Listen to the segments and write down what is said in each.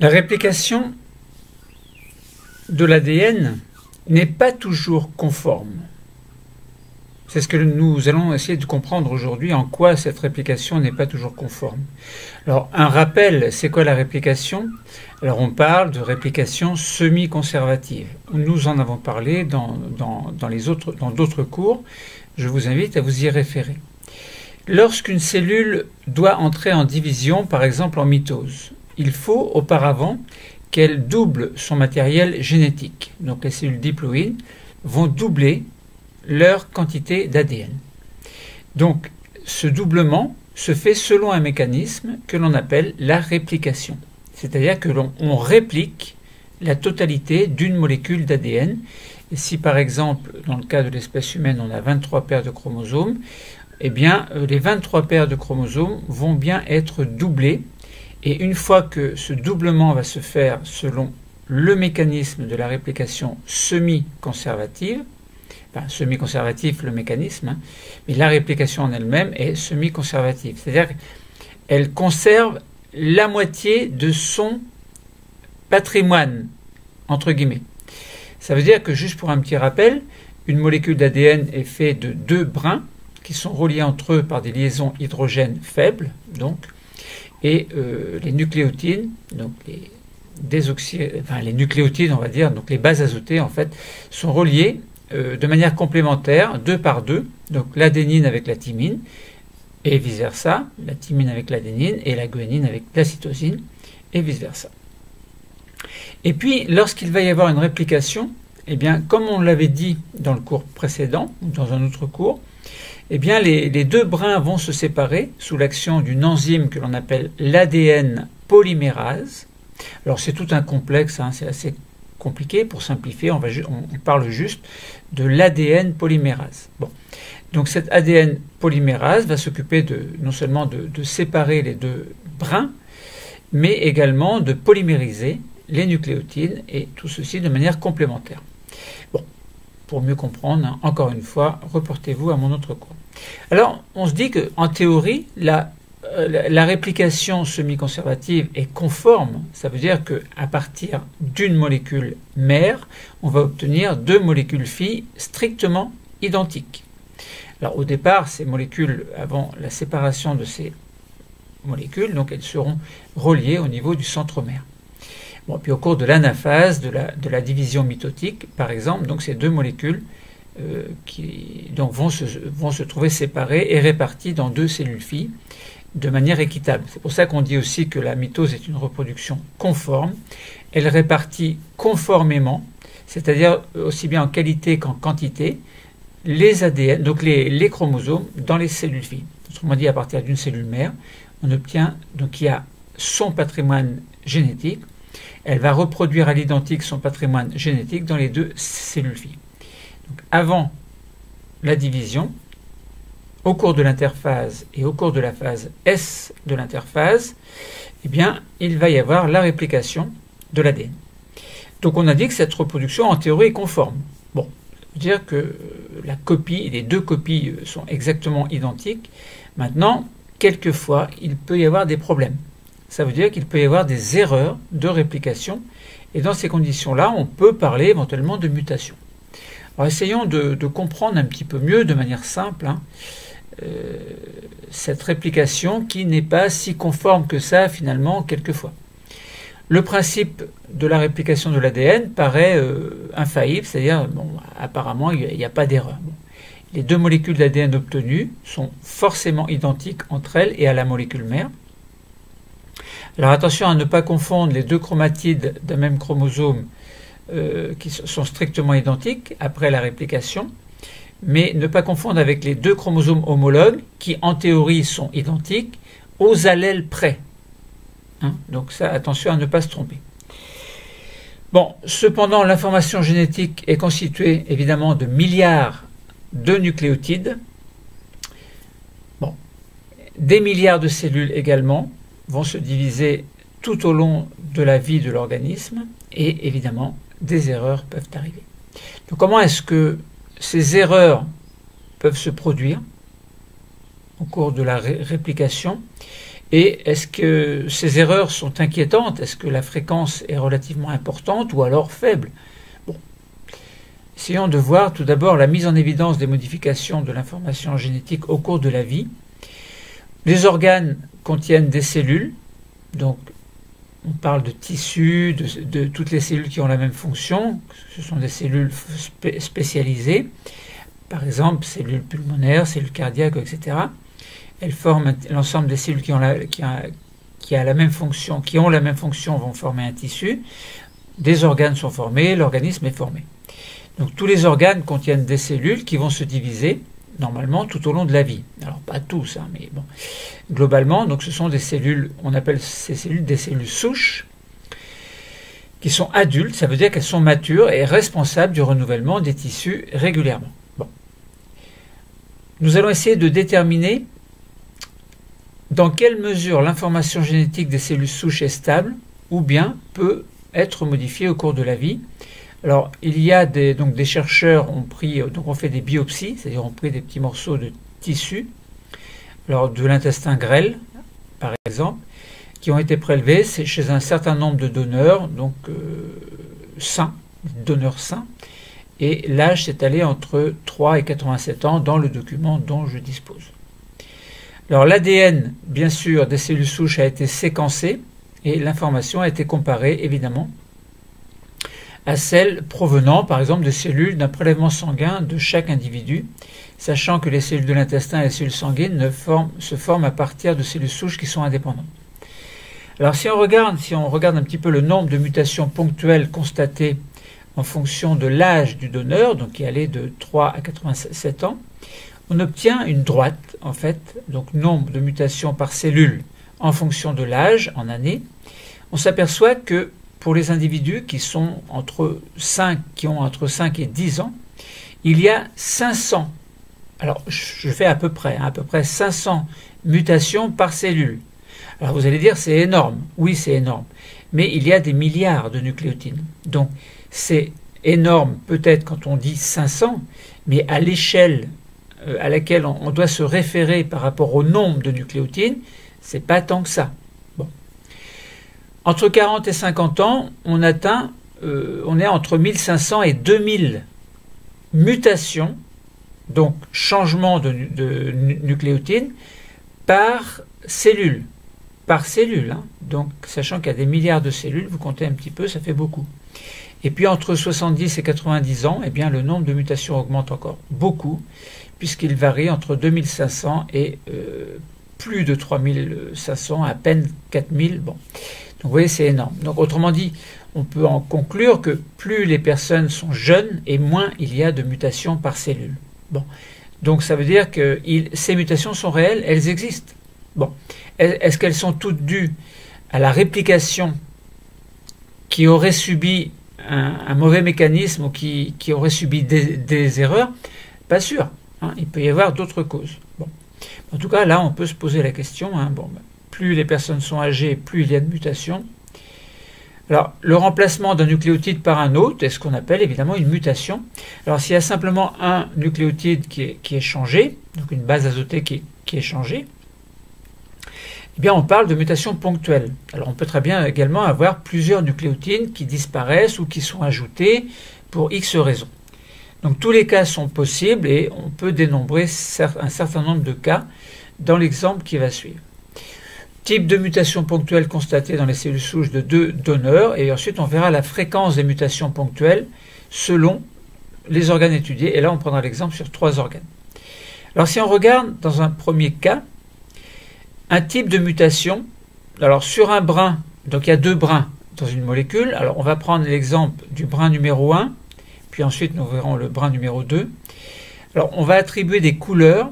La réplication de l'ADN n'est pas toujours conforme. C'est ce que nous allons essayer de comprendre aujourd'hui, en quoi cette réplication n'est pas toujours conforme. Alors, un rappel, c'est quoi la réplication? Alors, on parle de réplication semi-conservative. Nous en avons parlé dans d'autres cours. Je vous invite à vous y référer. Lorsqu'une cellule doit entrer en division, par exemple en mitose, il faut auparavant qu'elle double son matériel génétique. Donc les cellules diploïdes vont doubler leur quantité d'ADN. Donc ce doublement se fait selon un mécanisme que l'on appelle la réplication. C'est-à-dire que l'on réplique la totalité d'une molécule d'ADN. Et si par exemple, dans le cas de l'espèce humaine, on a 23 paires de chromosomes, eh bien les 23 paires de chromosomes vont bien être doublées. Et une fois que ce doublement va se faire selon le mécanisme de la réplication semi-conservative, enfin semi-conservatif le mécanisme, mais la réplication en elle-même est semi-conservative. C'est-à-dire qu'elle conserve la moitié de son patrimoine, entre guillemets. Ça veut dire que, juste pour un petit rappel, une molécule d'ADN est faite de deux brins qui sont reliés entre eux par des liaisons hydrogènes faibles, donc, et les nucléotides, donc les nucléotides, on va dire, donc les bases azotées, en fait, sont reliées de manière complémentaire, deux par deux, donc l'adénine avec la thymine, et vice-versa, la thymine avec l'adénine, et la guanine avec la cytosine, et vice-versa. Et puis, lorsqu'il va y avoir une réplication, eh bien, comme on l'avait dit dans le cours précédent, ou dans un autre cours, eh bien, les deux brins vont se séparer sous l'action d'une enzyme que l'on appelle l'ADN polymérase. Alors, c'est tout un complexe, hein, c'est assez compliqué. Pour simplifier, on parle juste de l'ADN polymérase. Bon. Donc, cette ADN polymérase va s'occuper non seulement de séparer les deux brins, mais également de polymériser les nucléotides, et tout ceci de manière complémentaire. Bon. Pour mieux comprendre, hein, encore une fois, reportez-vous à mon autre cours. Alors, on se dit qu'en théorie, la réplication semi-conservative est conforme. Ça veut dire qu'à partir d'une molécule mère, on va obtenir deux molécules filles strictement identiques. Alors, au départ, ces molécules, avant la séparation de ces molécules, donc elles seront reliées au niveau du centromère. Bon, puis au cours de l'anaphase, de la division mitotique, par exemple, donc ces deux molécules qui donc vont se trouver séparées et réparties dans deux cellules filles de manière équitable. C'est pour ça qu'on dit aussi que la mitose est une reproduction conforme. Elle répartit conformément, c'est-à-dire aussi bien en qualité qu'en quantité, les ADN, donc les chromosomes dans les cellules filles. Autrement dit, à partir d'une cellule mère, on obtient, donc il y a son patrimoine génétique. Elle va reproduire à l'identique son patrimoine génétique dans les deux cellules filles. Donc, avant la division, au cours de l'interphase et au cours de la phase S de l'interphase, eh bien, il va y avoir la réplication de l'ADN. Donc on a dit que cette reproduction en théorie est conforme. Bon, ça veut dire que les deux copies sont exactement identiques. Maintenant, quelquefois, il peut y avoir des problèmes. Ça veut dire qu'il peut y avoir des erreurs de réplication. Et dans ces conditions-là, on peut parler éventuellement de mutation. Alors essayons de comprendre un petit peu mieux, de manière simple, hein, cette réplication qui n'est pas si conforme que ça, finalement, quelquefois. Le principe de la réplication de l'ADN paraît infaillible, c'est-à-dire, bon, apparemment, il n'y a pas d'erreur. Bon. Les deux molécules d'ADN obtenues sont forcément identiques entre elles et à la molécule mère. Alors attention à ne pas confondre les deux chromatides d'un même chromosome qui sont strictement identiques après la réplication, mais ne pas confondre avec les deux chromosomes homologues qui en théorie sont identiques aux allèles près. Hein, donc ça, attention à ne pas se tromper. Bon, cependant, l'information génétique est constituée évidemment de milliards de nucléotides, bon, des milliards de cellules également vont se diviser tout au long de la vie de l'organisme et évidemment des erreurs peuvent arriver. Donc comment est-ce que ces erreurs peuvent se produire au cours de la réplication? Et est-ce que ces erreurs sont inquiétantes? Est-ce que la fréquence est relativement importante ou alors faible? Bon. Essayons de voir tout d'abord la mise en évidence des modifications de l'information génétique au cours de la vie. Les organes contiennent des cellules, donc on parle de tissus, de toutes les cellules qui ont la même fonction. Ce sont des cellules spécialisées, par exemple cellules pulmonaires, cellules cardiaques, etc. Elles forment l'ensemble des cellules qui ont la même fonction vont former un tissu. Des organes sont formés, l'organisme est formé. Donc tous les organes contiennent des cellules qui vont se diviser normalement tout au long de la vie. Alors pas tous, hein, mais bon. Globalement, donc ce sont des cellules, on appelle ces cellules des cellules souches, qui sont adultes, ça veut dire qu'elles sont matures et responsables du renouvellement des tissus régulièrement. Bon. Nous allons essayer de déterminer dans quelle mesure l'information génétique des cellules souches est stable ou bien peut être modifiée au cours de la vie. Alors, il y a des chercheurs ont fait des biopsies, c'est-à-dire ont pris des petits morceaux de tissu, alors de l'intestin grêle, par exemple, qui ont été prélevés chez un certain nombre de donneurs, donc sains, donneurs sains, et l'âge s'est allé entre 3 et 87 ans dans le document dont je dispose. Alors, l'ADN, bien sûr, des cellules souches a été séquencé et l'information a été comparée, évidemment, à celles provenant, par exemple, de cellules d'un prélèvement sanguin de chaque individu, sachant que les cellules de l'intestin et les cellules sanguines se forment à partir de cellules souches qui sont indépendantes. Alors si on regarde un petit peu le nombre de mutations ponctuelles constatées en fonction de l'âge du donneur, donc qui allait de 3 à 87 ans, on obtient une droite, en fait, donc nombre de mutations par cellule en fonction de l'âge, en années. On s'aperçoit que pour les individus qui ont entre 5 et 10 ans, il y a 500, alors je fais à peu près 500 mutations par cellule. Alors vous allez dire c'est énorme, oui c'est énorme, mais il y a des milliards de nucléotides. Donc c'est énorme peut-être quand on dit 500, mais à l'échelle à laquelle on doit se référer par rapport au nombre de nucléotides, c'est pas tant que ça. Entre 40 et 50 ans, on est entre 1500 et 2000 mutations, donc changement de nucléotides, par cellule. Hein. Donc, sachant qu'il y a des milliards de cellules, vous comptez un petit peu, ça fait beaucoup. Et puis, entre 70 et 90 ans, eh bien, le nombre de mutations augmente encore beaucoup, puisqu'il varie entre 2500 et plus de 3500, à peine 4000. Bon. Donc vous voyez, c'est énorme. Donc autrement dit, on peut en conclure que plus les personnes sont jeunes et moins il y a de mutations par cellule. Bon. Donc ça veut dire que ces mutations sont réelles, elles existent. Bon. Est-ce qu'elles sont toutes dues à la réplication qui aurait subi un mauvais mécanisme ou qui aurait subi des erreurs? Pas sûr. Hein. Il peut y avoir d'autres causes. Bon. En tout cas, là, on peut se poser la question. Hein. Bon, plus les personnes sont âgées, plus il y a de mutations. Alors, le remplacement d'un nucléotide par un autre est ce qu'on appelle évidemment une mutation. Alors, s'il y a simplement un nucléotide qui est changé, donc une base azotée qui est changée, eh bien, on parle de mutation ponctuelle. Alors, on peut très bien également avoir plusieurs nucléotides qui disparaissent ou qui sont ajoutés pour X raisons. Donc, tous les cas sont possibles et on peut dénombrer un certain nombre de cas dans l'exemple qui va suivre. Type de mutation ponctuelle constatée dans les cellules souches de 2 donneurs, et ensuite on verra la fréquence des mutations ponctuelles selon les organes étudiés, et là on prendra l'exemple sur 3 organes. Alors si on regarde dans un premier cas, un type de mutation, alors sur un brin, donc il y a 2 brins dans une molécule, alors on va prendre l'exemple du brin numéro 1, puis ensuite nous verrons le brin numéro 2. Alors on va attribuer des couleurs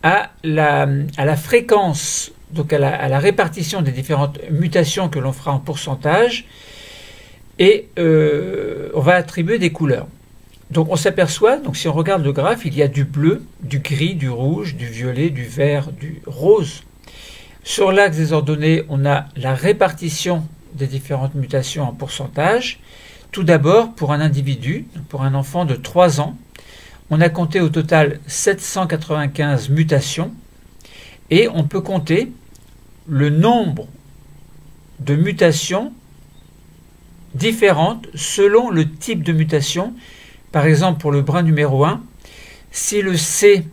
à la fréquence, donc à la répartition des différentes mutations que l'on fera en pourcentage, et on va attribuer des couleurs. Donc on s'aperçoit, donc si on regarde le graphe, il y a du bleu, du gris, du rouge, du violet, du vert, du rose. Sur l'axe des ordonnées, on a la répartition des différentes mutations en pourcentage. Tout d'abord, pour un individu, pour un enfant de 3 ans, on a compté au total 795 mutations, et on peut compter le nombre de mutations différentes selon le type de mutation. Par exemple, pour le brin numéro 1, si le C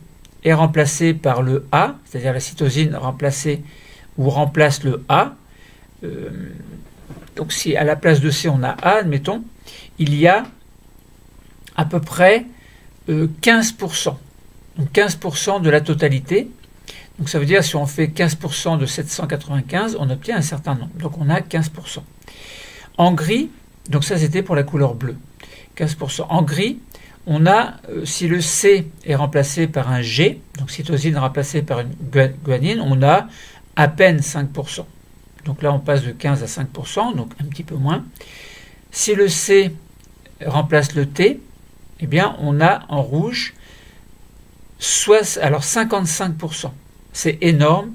est remplacé par le A, c'est-à-dire la cytosine remplace le A, donc si à la place de C on a A, admettons, il y a à peu près 15%. Donc 15% de la totalité. Donc ça veut dire si on fait 15% de 795, on obtient un certain nombre. Donc on a 15%. En gris, donc ça c'était pour la couleur bleue, 15%. En gris, on a, si le C est remplacé par un G, donc cytosine remplacée par une guanine, on a à peine 5%. Donc là on passe de 15 à 5%, donc un petit peu moins. Si le C remplace le T, eh bien on a en rouge alors 55%. C'est énorme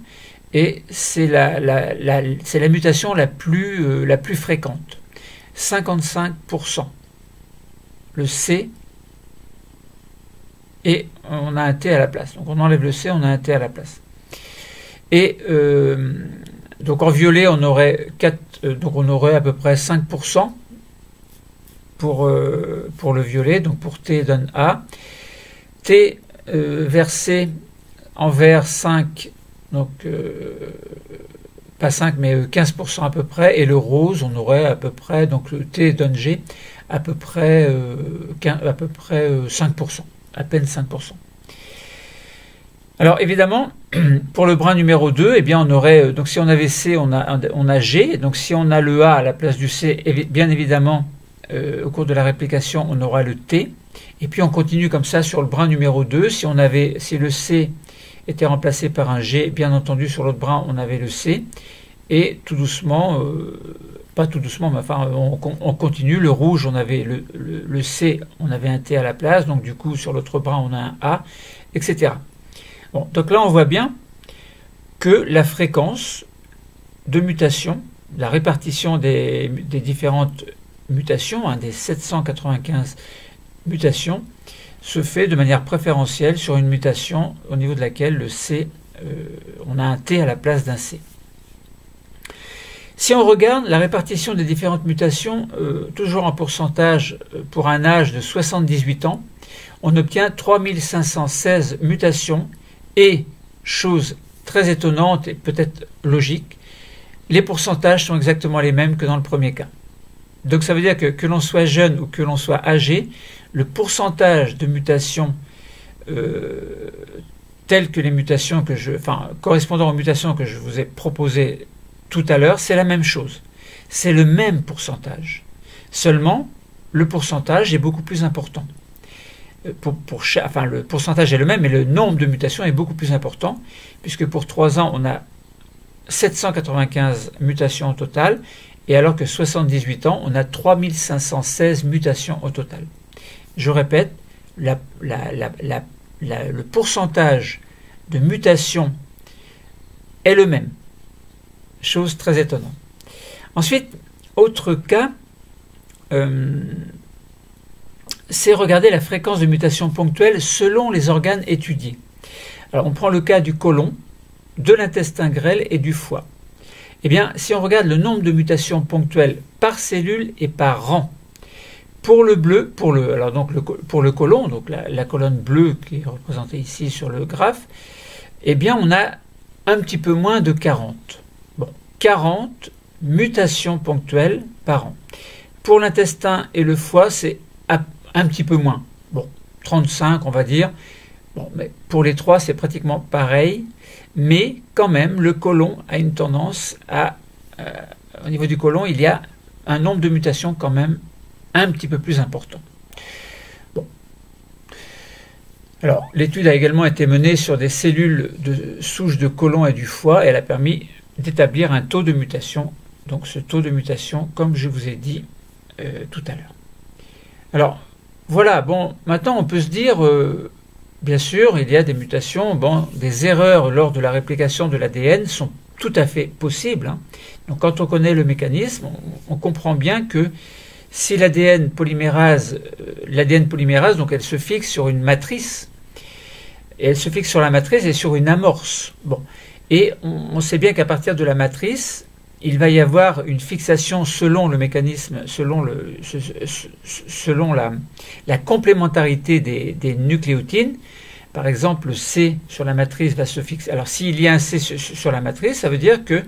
et c'est la mutation la plus fréquente. 55%. Le C et on a un T à la place. Donc on enlève le C, on a un T à la place. Et donc en violet, on aurait à peu près 5% pour le violet. Donc pour T donne A. T versé en vert 5, donc pas 5 mais 15% à peu près, et le rose on aurait à peu près, donc le T donne G, à peu près 5%, à peine 5%. Alors évidemment, pour le brin numéro 2, eh bien on aurait, donc si on avait C, on a G, donc si on a le A à la place du C, bien évidemment, au cours de la réplication, on aura le T. Et puis on continue comme ça sur le brin numéro 2. Si le C était remplacé par un G, bien entendu sur l'autre brin on avait le C. Et tout doucement, pas tout doucement, mais enfin on continue. Le rouge, on avait le C, on avait un T à la place. Donc du coup sur l'autre brin on a un A, etc. Bon, donc là on voit bien que la fréquence de mutation, la répartition des différentes mutations, des 795 mutations, se fait de manière préférentielle sur une mutation au niveau de laquelle le C, on a un T à la place d'un C. Si on regarde la répartition des différentes mutations, toujours en pourcentage pour un âge de 78 ans, on obtient 3516 mutations et, chose très étonnante et peut-être logique, les pourcentages sont exactement les mêmes que dans le premier cas. Donc ça veut dire que l'on soit jeune ou que l'on soit âgé, le pourcentage de mutations telles que les mutations correspondant aux mutations que je vous ai proposées tout à l'heure, c'est la même chose. C'est le même pourcentage. Seulement, le pourcentage est beaucoup plus important. Le pourcentage est le même, mais le nombre de mutations est beaucoup plus important, puisque pour 3 ans, on a 795 mutations au total, et alors que 78 ans, on a 3516 mutations au total. Je répète, le pourcentage de mutations est le même. Chose très étonnante. Ensuite, autre cas, c'est regarder la fréquence de mutations ponctuelles selon les organes étudiés. Alors, on prend le cas du côlon, de l'intestin grêle et du foie. Eh bien, si on regarde le nombre de mutations ponctuelles par cellule et par rang, pour le côlon, donc la colonne bleue qui est représentée ici sur le graphe, eh bien, on a un petit peu moins de 40. Bon, 40 mutations ponctuelles par an. Pour l'intestin et le foie, c'est un petit peu moins. Bon, 35, on va dire. Bon, mais pour les trois, c'est pratiquement pareil. Mais quand même, le côlon a une tendance au niveau du côlon, il y a un nombre de mutations quand même un petit peu plus important. Bon. Alors, l'étude a également été menée sur des cellules de souches de côlon et du foie, et elle a permis d'établir un taux de mutation. Donc, ce taux de mutation, comme je vous ai dit tout à l'heure. Alors, voilà. Bon, maintenant, on peut se dire... bien sûr, il y a des mutations, des erreurs lors de la réplication de l'ADN sont tout à fait possibles. Donc quand on connaît le mécanisme, on comprend bien que si l'ADN polymérase, donc elle se fixe sur une matrice, et elle se fixe sur la matrice et sur une amorce. Bon. Et on sait bien qu'à partir de la matrice, il va y avoir une fixation selon le mécanisme, selon la complémentarité des nucléotides. Par exemple, le C sur la matrice va se fixer. Alors, s'il y a un C sur la matrice, ça veut dire que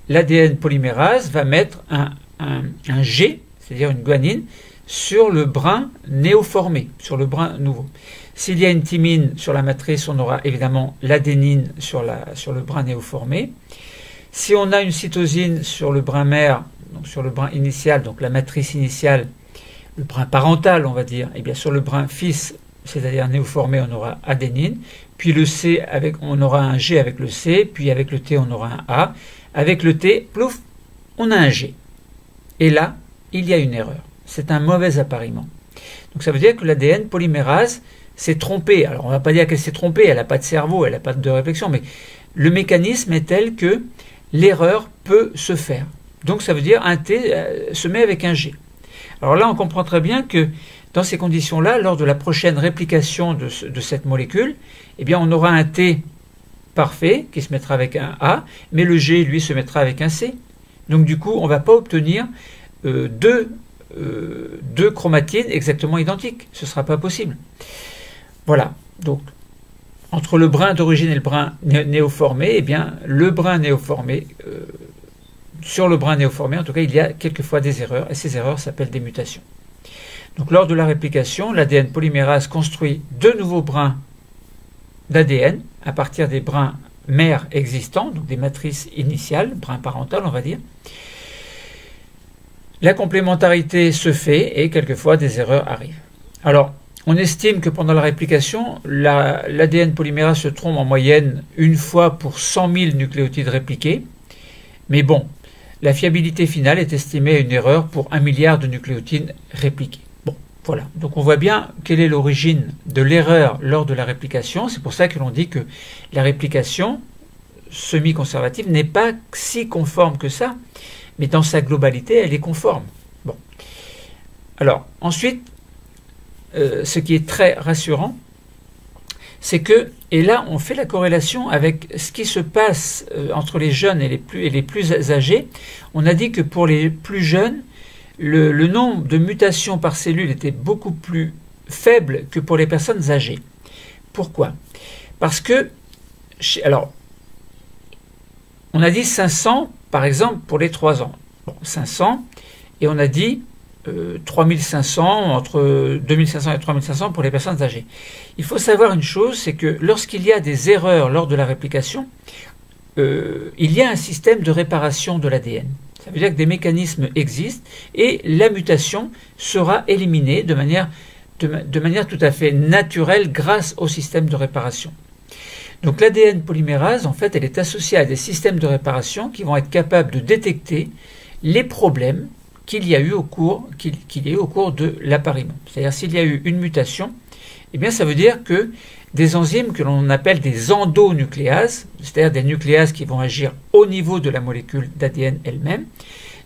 l'ADN polymérase va mettre un G, c'est-à-dire une guanine, sur le brin néoformé, sur le brin nouveau. S'il y a une thymine sur la matrice, on aura évidemment l'adénine sur le brin néoformé. Si on a une cytosine sur le brin mère, donc sur le brin initial, donc la matrice initiale, le brin parental, on va dire, et bien sur le brin fils, c'est-à-dire néoformé, on aura adénine, puis le C, on aura un G avec le C, puis avec le T, on aura un A. Avec le T, plouf, on a un G. Et là, il y a une erreur. C'est un mauvais appariement. Donc ça veut dire que l'ADN polymérase s'est trompée. Alors on ne va pas dire qu'elle s'est trompée, elle n'a pas de cerveau, elle n'a pas de réflexion, mais le mécanisme est tel que l'erreur peut se faire. Donc ça veut dire un T se met avec un G. Alors là, on comprend très bien que dans ces conditions-là, lors de la prochaine réplication de cette molécule, eh bien on aura un T parfait qui se mettra avec un A, mais le G, lui, se mettra avec un C. Donc du coup, on ne va pas obtenir deux chromatines exactement identiques. Ce ne sera pas possible. Voilà. Donc, entre le brin d'origine et le brin néoformé, eh bien, le brin néoformé, sur le brin néoformé, en tout cas, il y a quelquefois des erreurs, et ces erreurs s'appellent des mutations. Donc, lors de la réplication, l'ADN polymérase construit deux nouveaux brins d'ADN à partir des brins mères existants, donc des matrices initiales, brins parentales, on va dire. La complémentarité se fait et quelquefois des erreurs arrivent. Alors, on estime que pendant la réplication, l'ADN polymérase se trompe en moyenne une fois pour 100 000 nucléotides répliqués. Mais bon, la fiabilité finale est estimée à une erreur pour 1 milliard de nucléotides répliqués. Bon, voilà. Donc on voit bien quelle est l'origine de l'erreur lors de la réplication. C'est pour ça que l'on dit que la réplication semi-conservative n'est pas si conforme que ça, mais dans sa globalité, elle est conforme. Bon. Alors, ensuite, ce qui est très rassurant, c'est que, et là on fait la corrélation avec ce qui se passe entre les jeunes et les plus âgés. On a dit que pour les plus jeunes, le nombre de mutations par cellule était beaucoup plus faible que pour les personnes âgées. Pourquoi? Parce que, alors, on a dit 500 par exemple pour les 3 ans. Bon, 500, et on a dit 3500, entre 2500 et 3500 pour les personnes âgées. Il faut savoir une chose, c'est que lorsqu'il y a des erreurs lors de la réplication, il y a un système de réparation de l'ADN. Ça veut dire que des mécanismes existent et la mutation sera éliminée de manière tout à fait naturelle grâce au système de réparation. Donc l'ADN polymérase, en fait, elle est associée à des systèmes de réparation qui vont être capables de détecter les problèmes qu'il y a eu au cours de l'appariement. C'est-à-dire s'il y a eu une mutation, eh bien ça veut dire que des enzymes que l'on appelle des endonucléases, c'est-à-dire des nucléases qui vont agir au niveau de la molécule d'ADN elle-même,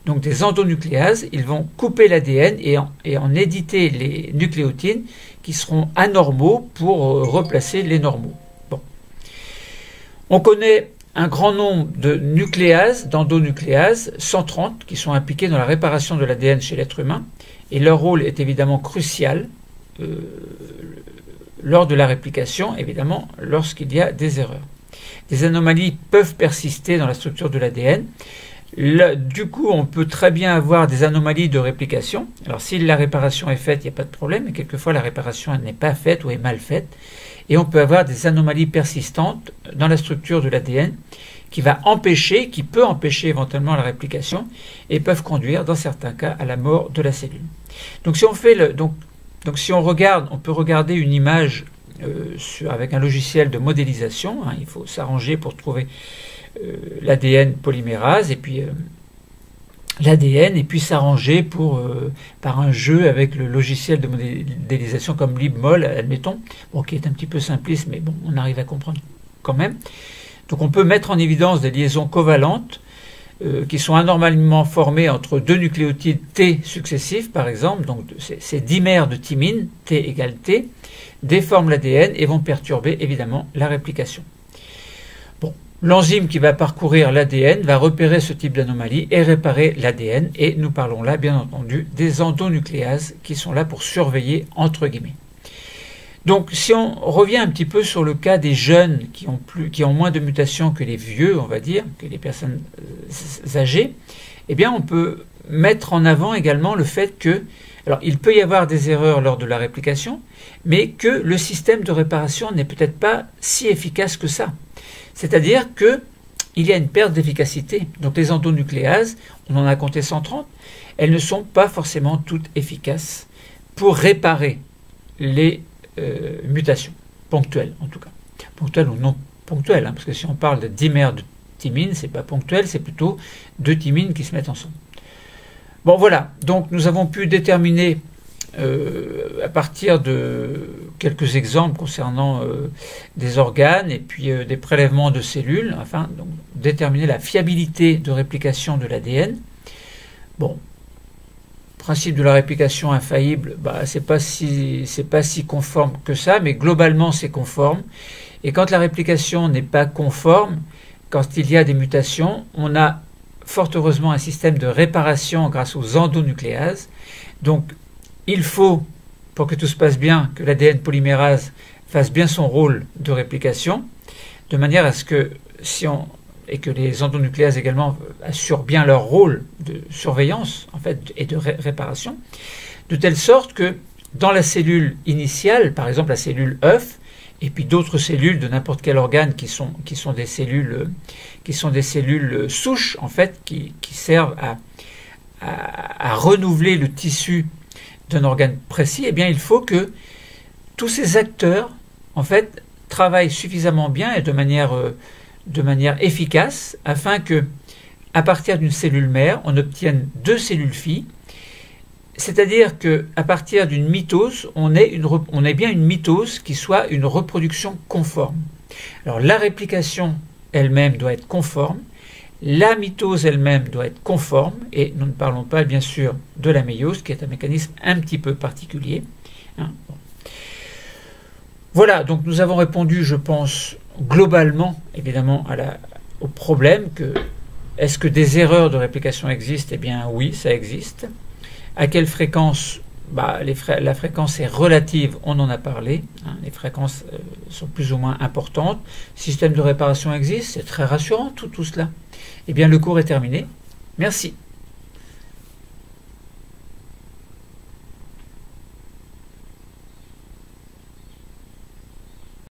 donc des endonucléases, ils vont couper l'ADN et en éditer les nucléotides qui seront anormaux pour replacer les normaux. Bon. On connaît un grand nombre de nucléases, d'endonucléases, 130, qui sont impliquées dans la réparation de l'ADN chez l'être humain, et leur rôle est évidemment crucial lors de la réplication, évidemment, lorsqu'il y a des erreurs. Des anomalies peuvent persister dans la structure de l'ADN. Du coup, on peut très bien avoir des anomalies de réplication. Alors, si la réparation est faite, il n'y a pas de problème, mais quelquefois la réparation n'est pas faite ou est mal faite. Et on peut avoir des anomalies persistantes dans la structure de l'ADN qui peut empêcher éventuellement la réplication et peuvent conduire, dans certains cas, à la mort de la cellule. Donc, si on regarde, on peut regarder une image avec un logiciel de modélisation. Il faut s'arranger pour trouver l'ADN polymérase et puis l'ADN et puis s'arranger par un jeu avec le logiciel de modélisation comme LibMol, admettons, qui est un petit peu simpliste, mais bon, on arrive à comprendre quand même. Donc on peut mettre en évidence des liaisons covalentes qui sont anormalement formées entre deux nucléotides T successifs, par exemple. Donc ces dimères de thymine, T égale T, déforment l'ADN et vont perturber évidemment la réplication. Bon, L'enzyme qui va parcourir l'ADN va repérer ce type d'anomalie et réparer l'ADN. Et nous parlons là, bien entendu, des endonucléases qui sont là pour surveiller, entre guillemets. Donc, si on revient un petit peu sur le cas des jeunes qui ont moins de mutations que les vieux, on va dire, que les personnes âgées, eh bien, on peut mettre en avant également le fait que, alors, il peut y avoir des erreurs lors de la réplication, mais que le système de réparation n'est peut-être pas si efficace que ça. C'est-à-dire qu'il y a une perte d'efficacité. Donc, les endonucléases, on en a compté 130, elles ne sont pas forcément toutes efficaces pour réparer les mutations, ponctuelles en tout cas. Ponctuelles ou non ponctuelles, parce que si on parle de dimère de thymine, c'est pas ponctuel, c'est plutôt deux thymines qui se mettent ensemble. Bon voilà, donc nous avons pu déterminer à partir de quelques exemples concernant des organes et puis des prélèvements de cellules, afin donc déterminer la fiabilité de réplication de l'ADN. Bon, principe de la réplication infaillible, c'est pas si conforme que ça, mais globalement c'est conforme. Et quand la réplication n'est pas conforme, quand il y a des mutations, on a fort heureusement un système de réparation grâce aux endonucléases. Donc il faut, pour que tout se passe bien, que l'ADN polymérase fasse bien son rôle de réplication, de manière à ce que et que les endonucléases également assurent bien leur rôle de surveillance en fait, et de réparation, de telle sorte que dans la cellule initiale, par exemple la cellule œuf, et puis d'autres cellules de n'importe quel organe qui sont des cellules souches en fait, qui servent à renouveler le tissu d'un organe précis, eh bien il faut que tous ces acteurs en fait travaillent suffisamment bien et de manière efficace afin que, à partir d'une cellule mère, on obtienne deux cellules filles, c'est-à-dire qu'à partir d'une mitose, on ait bien une mitose qui soit une reproduction conforme. Alors la réplication elle-même doit être conforme, la mitose elle-même doit être conforme, et nous ne parlons pas bien sûr de la méiose, qui est un mécanisme un petit peu particulier. Voilà, donc nous avons répondu, je pense, globalement, évidemment, au problème que est-ce que des erreurs de réplication existent? Eh bien oui, ça existe. À quelle fréquence? La fréquence est relative, on en a parlé. Les fréquences sont plus ou moins importantes. Système de réparation existe, c'est très rassurant tout cela. Eh bien le cours est terminé. Merci.